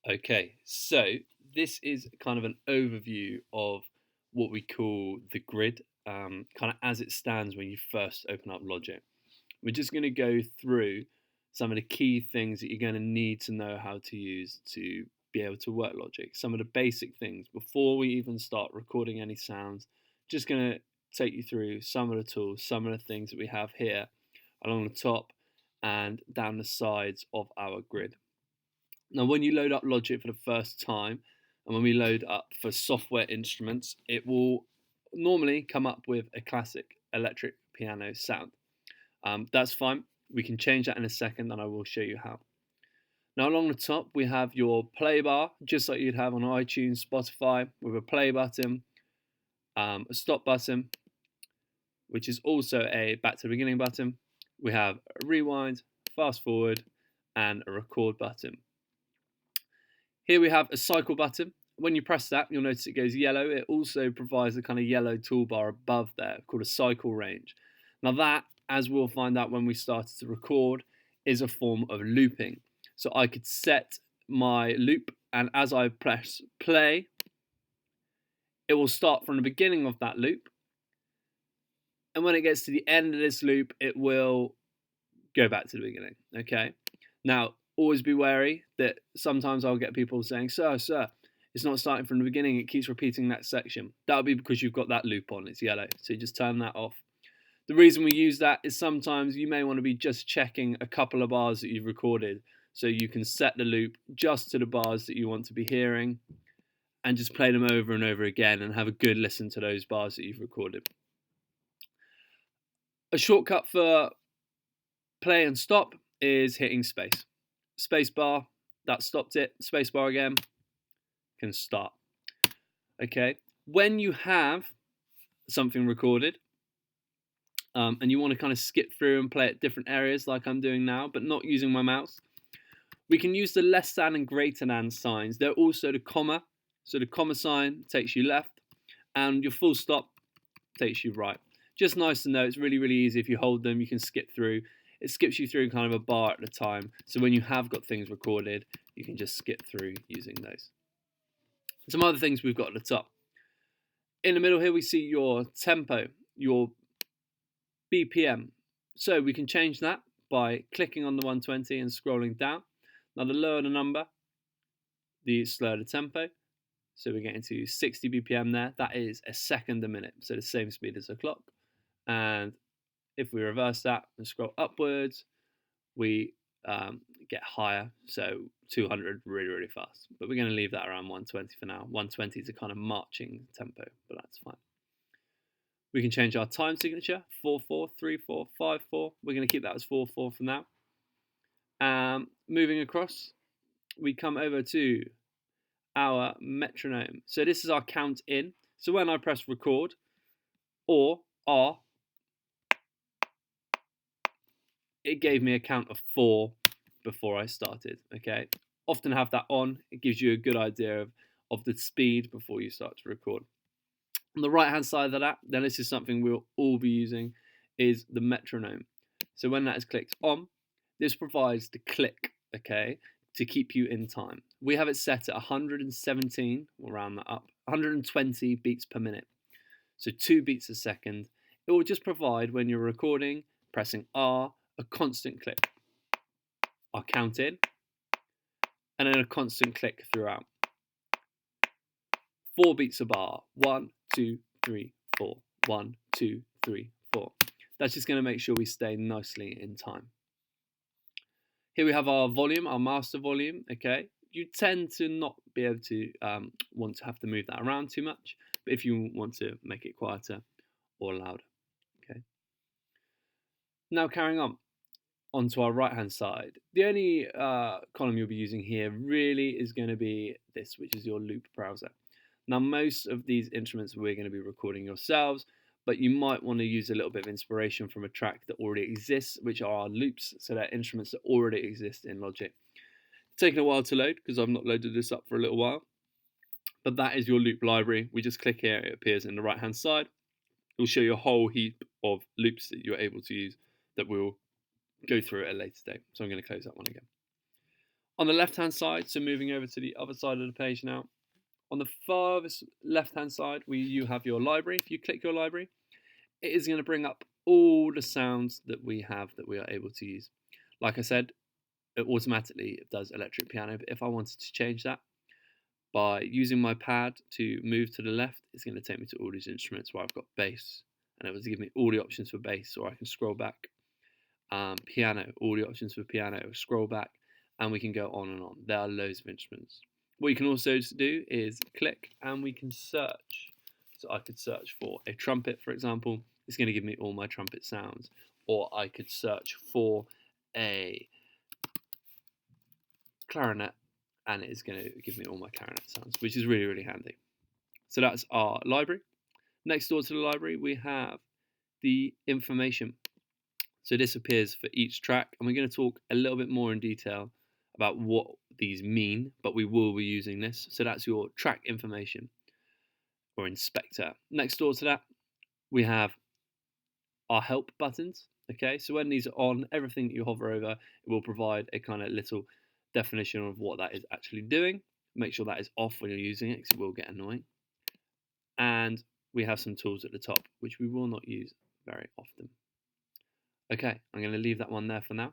Okay, so this is kind of an overview of what we call the grid, kind of as it stands when you first open up Logic. We're just going to go through some of the key things that you're going to need to know how to use to be able to work Logic. Some of the basic things before we even start recording any sounds. Just going to take you through some of the tools, some of the things that we have here along the top and down the sides of our grid. Now, when you load up Logic for the first time, and when we load up for software instruments, it will normally come up with a classic electric piano sound. That's fine. We can change that in a second, and I will show you how. Now, along the top, we have your play bar, just like you'd have on iTunes, Spotify, with a play button, a stop button, which is also a back to the beginning button. We have a rewind, fast forward, and a record button. Here we have a cycle button. When you press that, you'll notice it goes yellow. It also provides a kind of yellow toolbar above there called a cycle range. Now that, as we'll find out when we started to record, is a form of looping. So I could set my loop, and as I press play, it will start from the beginning of that loop. And when it gets to the end of this loop, it will go back to the beginning, okay? Now, always be wary that sometimes I'll get people saying, sir, it's not starting from the beginning, it keeps repeating that section. That'll be because you've got that loop on, it's yellow, so you just turn that off. The reason we use that is sometimes you may want to be just checking a couple of bars that you've recorded, so you can set the loop just to the bars that you want to be hearing and just play them over and over again and have a good listen to those bars that you've recorded. A shortcut for play and stop is hitting space. Space bar, that stopped it. Space bar again, can start. Okay, when you have something recorded and you want to kind of skip through and play at different areas like I'm doing now, but not using my mouse, we can use the less than and greater than signs. They're also the comma. So the comma sign takes you left and your full stop takes you right. Just nice to know. It's really, really easy. If you hold them, you can skip through. It skips you through kind of a bar at a time. So when you have got things recorded, you can just skip through using those. Some other things we've got at the top. In the middle here, we see your tempo, your BPM. So we can change that by clicking on the 120 and scrolling down. Now the lower the number, the slower the tempo. So we're getting to 60 BPM there. That is a second a minute. So the same speed as a clock. And if we reverse that and scroll upwards, we get higher, so 200 really, really fast. But we're going to leave that around 120 for now. 120 is a kind of marching tempo, but that's fine. We can change our time signature, 4/4, 3/4, 5/4. We're going to keep that as 4/4 for now. Moving across, we come over to our metronome. So this is our count in. So when I press record or R, it gave me a count of 4 before I started, okay? Often have that on. It gives you a good idea of the speed before you start to record. On the right-hand side of that, then this is something we'll all be using, is the metronome. So when that is clicked on, this provides the click, okay, to keep you in time. We have it set at 117, we'll round that up, 120 beats per minute. So 2 beats a second. It will just provide, when you're recording, pressing R, a constant click. I'll count in, and then a constant click throughout. 4 beats a bar. 1, 2, 3, 4. 1, 2, 3, 4. That's just going to make sure we stay nicely in time. Here we have our volume, our master volume. Okay, you tend to not be able to want to have to move that around too much, but if you want to make it quieter or louder. Okay. Now carrying on. Onto our right hand side. The only column you'll be using here really is going to be this, which is your loop browser. Now most of these instruments we're going to be recording yourselves, but you might want to use a little bit of inspiration from a track that already exists, which are our loops, so they're instruments that already exist in Logic. It's taken a while to load because I've not loaded this up for a little while, but that is your loop library. We just click here, it appears in the right hand side. It will show you a whole heap of loops that you're able to use that will go through at a later date. So I'm going to close that one again. On the left hand side, so moving over to the other side of the page now, on the farthest left hand side, you have your library. If you click your library, it is going to bring up all the sounds that we have that we are able to use. Like I said, it automatically does electric piano, but if I wanted to change that by using my pad to move to the left, it's going to take me to all these instruments where I've got bass, and it was give me all the options for bass, or I can scroll back. Piano, all the options for piano, scroll back, and we can go on and on. There are loads of instruments. What you can also do is click and we can search. So I could search for a trumpet, for example. It's going to give me all my trumpet sounds. Or I could search for a clarinet, and it is going to give me all my clarinet sounds, which is really, really handy. So that's our library. Next door to the library, we have the information. So this appears for each track, and we're going to talk a little bit more in detail about what these mean, but we will be using this. So that's your track information or inspector. Next door to that, we have our help buttons. Okay, so when these are on, everything that you hover over, it will provide a kind of little definition of what that is actually doing. Make sure that is off when you're using it, because it will get annoying. And we have some tools at the top, which we will not use very often. Okay, I'm going to leave that one there for now.